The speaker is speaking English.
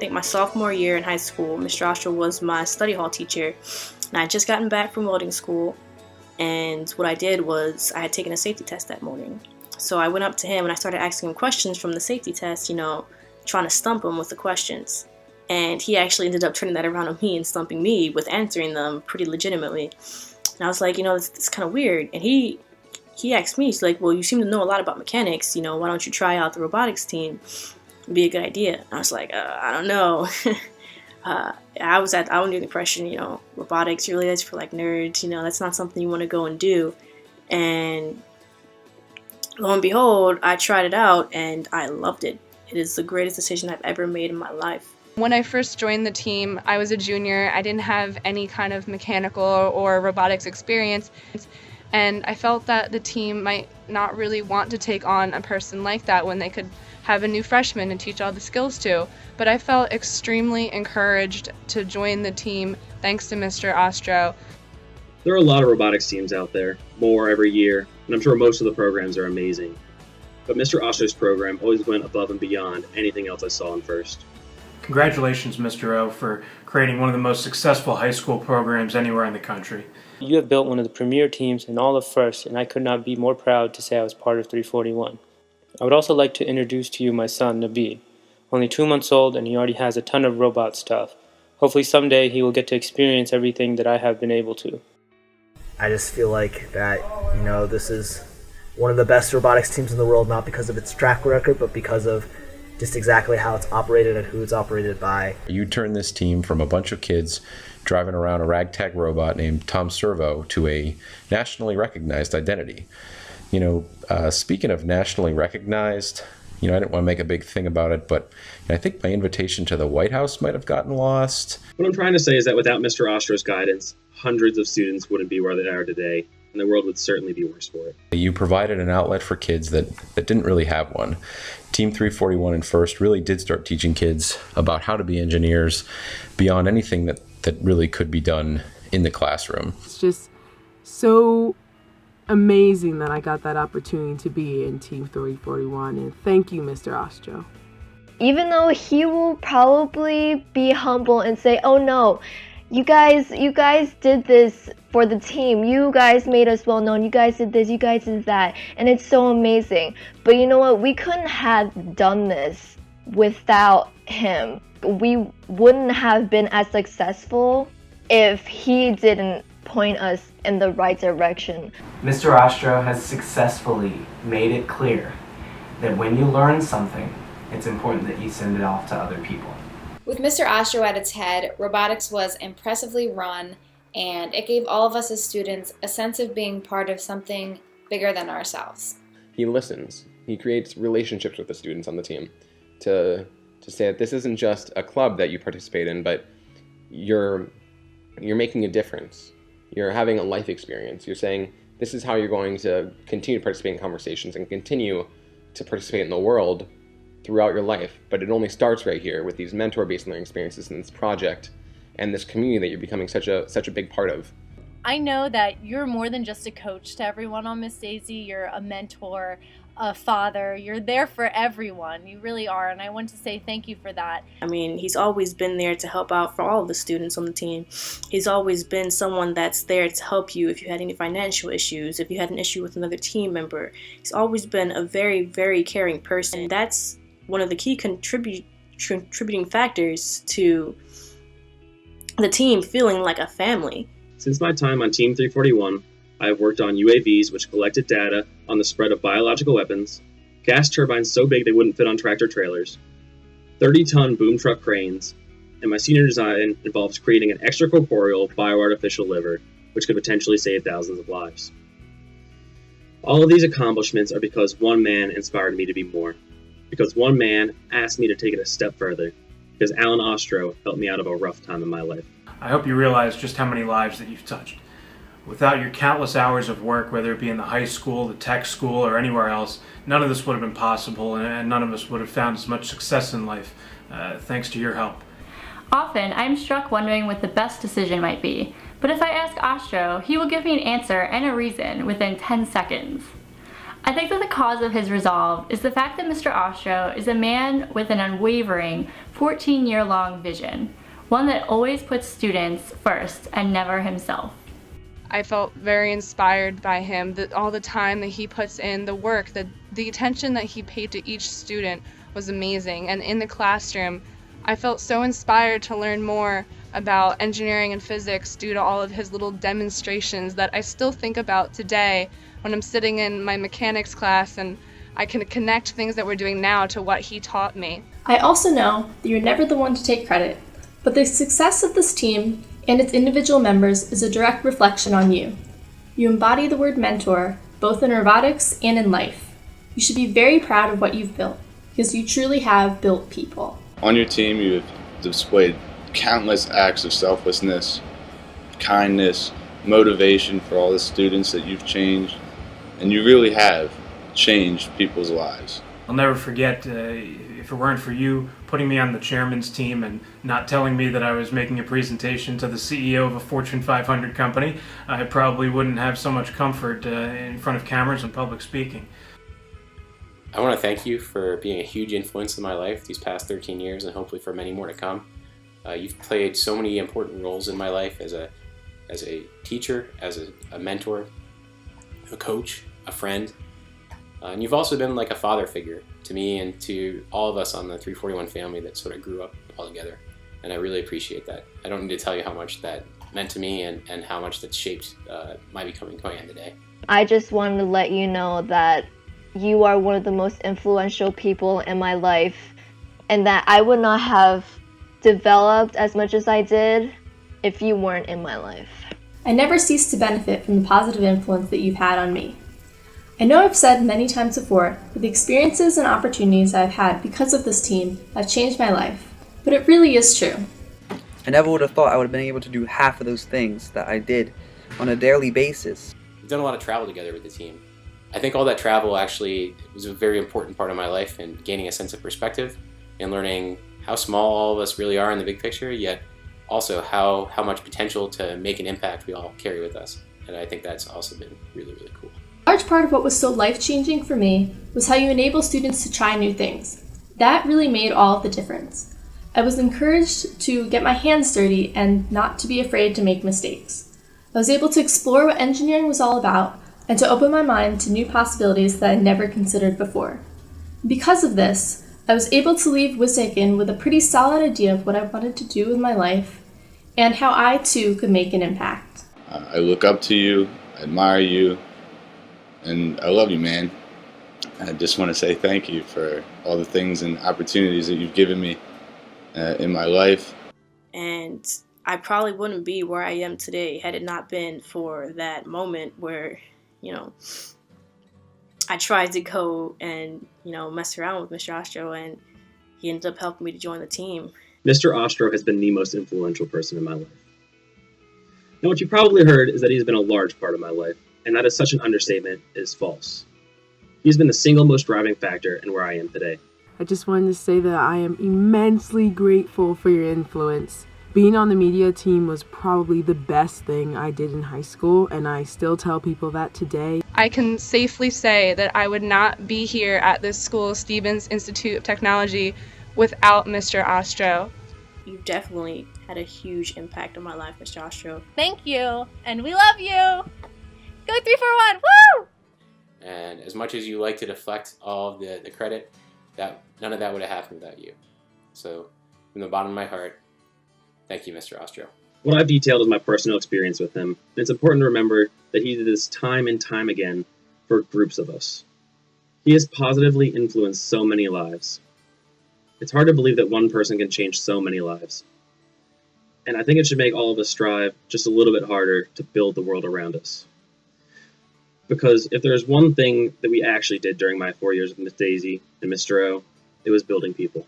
think my sophomore year in high school, Mr. Ostrow was my study hall teacher, and I had just gotten back from welding school, and what I did was I had taken a safety test that morning. So I went up to him and I started asking him questions from the safety test, trying to stump him with the questions. And he actually ended up turning that around on me and stumping me with answering them pretty legitimately. And I was like, it's kind of weird. And he asked me, he's like, well, you seem to know a lot about mechanics, why don't you try out the robotics team? It'd be a good idea. And I was like, I don't know. I was under the impression, robotics really is for like nerds, that's not something you want to go and do. And lo and behold, I tried it out and I loved it. It is the greatest decision I've ever made in my life. When I first joined the team, I was a junior. I didn't have any kind of mechanical or robotics experience, and I felt that the team might not really want to take on a person like that when they could have a new freshman and teach all the skills to. But I felt extremely encouraged to join the team thanks to Mr. Ostrow. There are a lot of robotics teams out there, more every year, and I'm sure most of the programs are amazing. But Mr. Ostrow's program always went above and beyond anything else I saw in first. Congratulations, Mr. O, for creating one of the most successful high school programs anywhere in the country. You have built one of the premier teams in all of FIRST, and I could not be more proud to say I was part of 341. I would also like to introduce to you my son, Nabil. Only 2 months old, and he already has a ton of robot stuff. Hopefully someday he will get to experience everything that I have been able to. I just feel like that, this is one of the best robotics teams in the world, not because of its track record, but because of just exactly how it's operated and who it's operated by. You turned this team from a bunch of kids driving around a ragtag robot named Tom Servo to a nationally recognized identity. Speaking of nationally recognized, I didn't want to make a big thing about it, but I think my invitation to the White House might have gotten lost. What I'm trying to say is that without Mr. Ostrow's guidance, hundreds of students wouldn't be where they are today, and the world would certainly be worse for it. You provided an outlet for kids that didn't really have one. Team 341 and FIRST really did start teaching kids about how to be engineers beyond anything that really could be done in the classroom. It's just so amazing that I got that opportunity to be in Team 341, and thank you, Mr. Ostrow. Even though he will probably be humble and say, oh no, you guys did this for the team. You guys made us well known. You guys did this, you guys did that. And it's so amazing. But you know what? We couldn't have done this without him. We wouldn't have been as successful if he didn't point us in the right direction. Mr. Ostrow has successfully made it clear that when you learn something, it's important that you send it off to other people. With Mr. Ostrow at its head, robotics was impressively run, and it gave all of us as students a sense of being part of something bigger than ourselves. He listens. He creates relationships with the students on the team to say that this isn't just a club that you participate in, but you're making a difference. You're having a life experience. You're saying this is how you're going to continue to participate in conversations and continue to participate in the world throughout your life, but it only starts right here with these mentor-based learning experiences and this project and this community that you're becoming such a big part of. I know that you're more than just a coach to everyone on Miss Daisy. You're a mentor, a father. You're there for everyone. You really are, and I want to say thank you for that. He's always been there to help out for all of the students on the team. He's always been someone that's there to help you if you had any financial issues, if you had an issue with another team member. He's always been a very, very caring person. That's one of the key contributing factors to the team feeling like a family. Since my time on Team 341, I have worked on UAVs which collected data on the spread of biological weapons, gas turbines so big they wouldn't fit on tractor trailers, 30-ton boom truck cranes, and my senior design involves creating an extracorporeal bioartificial liver which could potentially save thousands of lives. All of these accomplishments are because one man inspired me to be more. Because one man asked me to take it a step further. Because Alan Ostrow helped me out of a rough time in my life. I hope you realize just how many lives that you've touched. Without your countless hours of work, whether it be in the high school, the tech school, or anywhere else, none of this would have been possible, and none of us would have found as much success in life, thanks to your help. Often, I'm struck wondering what the best decision might be, but if I ask Ostrow, he will give me an answer and a reason within 10 seconds. I think that the cause of his resolve is the fact that Mr. Ostrow is a man with an unwavering 14-year-long vision, one that always puts students first and never himself. I felt very inspired by him, all the time that he puts in, the work, the attention that he paid to each student was amazing. And in the classroom, I felt so inspired to learn more about engineering and physics due to all of his little demonstrations that I still think about today when I'm sitting in my mechanics class and I can connect things that we're doing now to what he taught me. I also know that you're never the one to take credit, but the success of this team and its individual members is a direct reflection on you. You embody the word mentor, both in robotics and in life. You should be very proud of what you've built, because you truly have built people. On your team, you have displayed countless acts of selflessness, kindness, motivation for all the students that you've changed, and you really have changed people's lives. I'll never forget, if it weren't for you putting me on the chairman's team and not telling me that I was making a presentation to the CEO of a Fortune 500 company, I probably wouldn't have so much comfort in front of cameras and public speaking. I want to thank you for being a huge influence in my life these past 13 years and hopefully for many more to come. You've played so many important roles in my life as a teacher, as a mentor, a coach, a friend. And you've also been like a father figure to me and to all of us on the 341 family that sort of grew up all together. And I really appreciate that. I don't need to tell you how much that meant to me and how much that shaped my becoming who I am today. I just wanted to let you know that you are one of the most influential people in my life, and that I would not have developed as much as I did if you weren't in my life. I never cease to benefit from the positive influence that you've had on me. I know I've said many times before that the experiences and opportunities I've had because of this team have changed my life, but it really is true. I never would have thought I would have been able to do half of those things that I did on a daily basis. We've done a lot of travel together with the team. I think all that travel actually was a very important part of my life in gaining a sense of perspective and learning how small all of us really are in the big picture, yet also how much potential to make an impact we all carry with us. And I think that's also been really, really cool. A large part of what was so life-changing for me was how you enable students to try new things. That really made all of the difference. I was encouraged to get my hands dirty and not to be afraid to make mistakes. I was able to explore what engineering was all about and to open my mind to new possibilities that I never considered before. Because of this, I was able to leave Wissahickon with a pretty solid idea of what I wanted to do with my life and how I too could make an impact. I look up to you, I admire you, and I love you, man. I just want to say thank you for all the things and opportunities that you've given me in my life. And I probably wouldn't be where I am today had it not been for that moment where, I tried to go and, mess around with Mr. Ostrow, and he ended up helping me to join the team. Mr. Ostrow has been the most influential person in my life. Now, what you probably heard is that he's been a large part of my life, and that is such an understatement is false. He's been the single most driving factor in where I am today. I just wanted to say that I am immensely grateful for your influence. Being on the media team was probably the best thing I did in high school, and I still tell people that today. I can safely say that I would not be here at this school, Stevens Institute of Technology, without Mr. Ostrow. You've definitely had a huge impact on my life, Mr. Ostrow. Thank you, and we love you. Go 341, woo! And as much as you like to deflect all of the credit, none of that would have happened without you. So, from the bottom of my heart, thank you, Mr. Ostrow. What I've detailed is my personal experience with him, and it's important to remember that he did this time and time again for groups of us. He has positively influenced so many lives. It's hard to believe that one person can change so many lives. And I think it should make all of us strive just a little bit harder to build the world around us. Because if there's one thing that we actually did during my 4 years with Miss Daisy and Mr. O, it was building people.